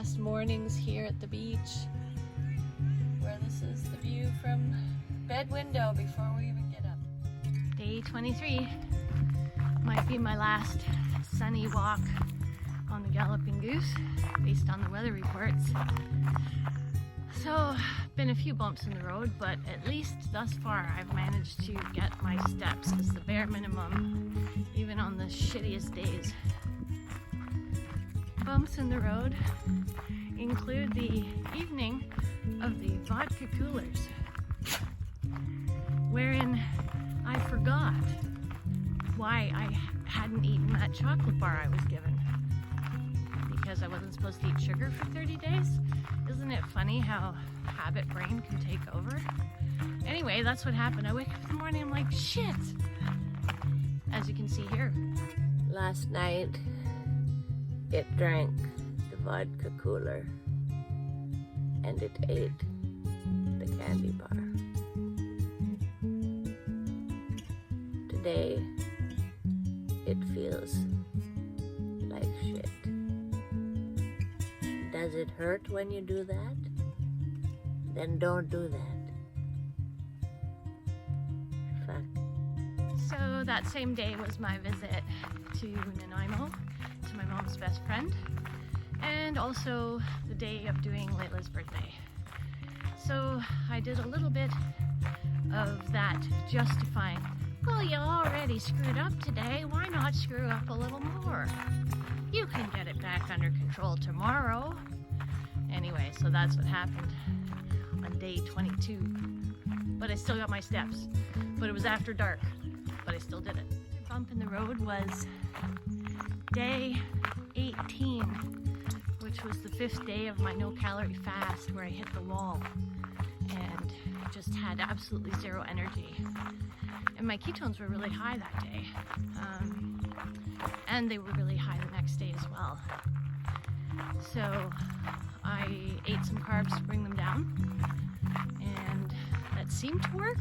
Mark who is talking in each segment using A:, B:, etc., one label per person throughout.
A: last mornings here at the beach, where this is the view from bed window before we even get up. Day 23 might be my last sunny walk on the Galloping Goose based on the weather reports. So, been a few bumps in the road, but at least thus far I've managed to get my steps as the bare minimum, even on the shittiest days. Bumps in the road include the evening of the vodka coolers, wherein I forgot why I hadn't eaten that chocolate bar I was given, because I wasn't supposed to eat sugar for 30 days. Isn't it funny how habit brain can take over? Anyway, that's what happened. I wake up in the morning, I'm like, shit! As you can see here.
B: Last night, it drank the vodka cooler and it ate the candy bar. Today, it feels like shit. Does it hurt when you do that? Then don't do that. Fuck.
A: So that same day was my visit to Nanaimo, to my mom's best friend, and also the day of doing Layla's birthday. So I did a little bit of that justifying, well, you already screwed up today, why not screw up a little more? You can get it back under control tomorrow. Anyway, so that's what happened on day 22. But I still got my steps. But it was after dark, but I still did it. The bump in the road was day 18, which was the 5th day of my no-calorie fast, where I hit the wall and just had absolutely zero energy. And my ketones were really high that day. And they were really high the next day as well. So I ate some carbs to bring them down, and that seemed to work.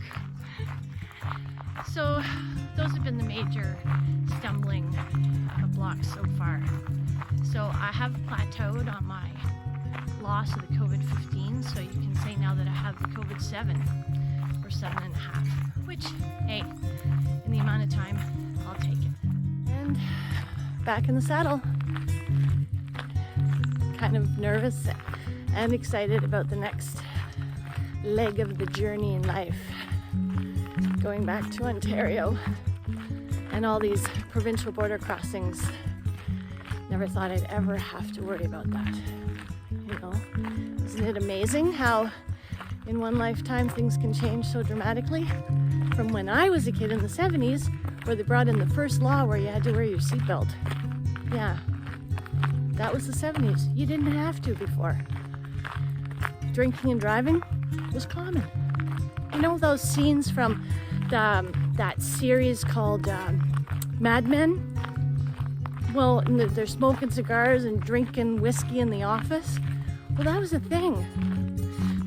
A: So those have been the major stumbling blocks so far. So I have plateaued on my loss of the COVID-15, so you can say now that I have the COVID-7 or 7.5, which, hey, in the amount of time, I'll take it. And back in the saddle. Kind of nervous and excited about the next leg of the journey in life. Going back to Ontario and all these provincial border crossings. Never thought I'd ever have to worry about that. You know, isn't it amazing how in one lifetime things can change so dramatically? From when I was a kid in the 70s, where they brought in the first law where you had to wear your seatbelt. Yeah. That was the 70s. You didn't have to before. Drinking and driving was common. You know those scenes from that series called Mad Men? Well, they're smoking cigars and drinking whiskey in the office. Well, that was a thing.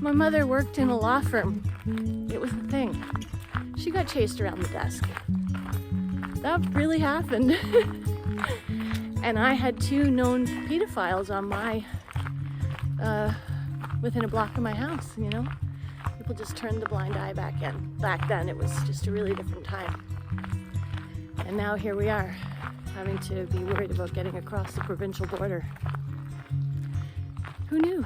A: My mother worked in a law firm. It was a thing. She got chased around the desk. That really happened. And I had 2 known pedophiles on my, within a block of my house, you know? People just turned the blind eye back in. Back then, it was just a really different time. And now here we are, having to be worried about getting across the provincial border. Who knew?